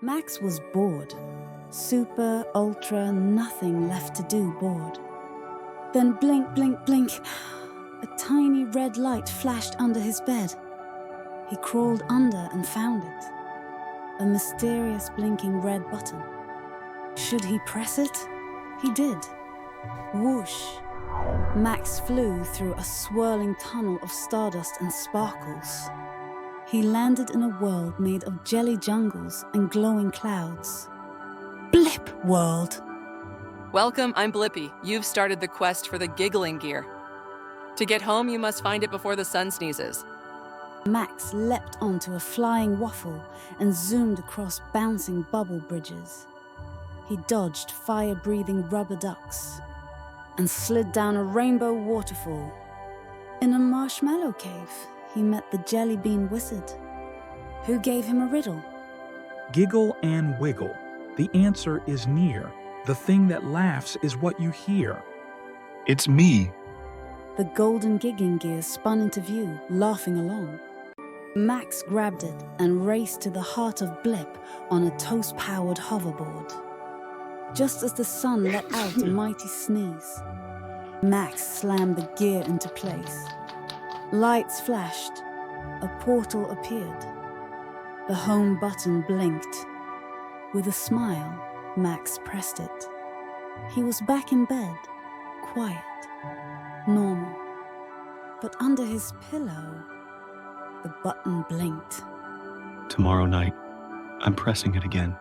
Max was bored. Super, ultra, nothing left to do bored. Then blink, blink, blink. A tiny red light flashed under his bed. He crawled under and found it. A mysterious blinking red button. Should he press it? He did. Whoosh. Max flew through a swirling tunnel of stardust and sparkles. He landed in a world made of jelly jungles and glowing clouds. Blip World. Welcome, I'm Blippy. You've started the quest for the giggling gear. To get home, you must find it before the sun sneezes. Max leapt onto a flying waffle and zoomed across bouncing bubble bridges. He dodged fire-breathing rubber ducks and slid down a rainbow waterfall. In a marshmallow cave, he met the jelly bean wizard, who gave him a riddle. Giggle and wiggle. The answer is near. The thing that laughs is what you hear. It's me. The golden giggling gear spun into view, laughing along. Max grabbed it and raced to the heart of Blip on a toast-powered hoverboard. Just as the sun let out a mighty sneeze, Max slammed the gear into place. Lights flashed. A portal appeared. The home button blinked. With a smile, Max pressed it. He was back in bed, quiet, normal. But under his pillow, the button blinked. Tomorrow night, I'm pressing it again.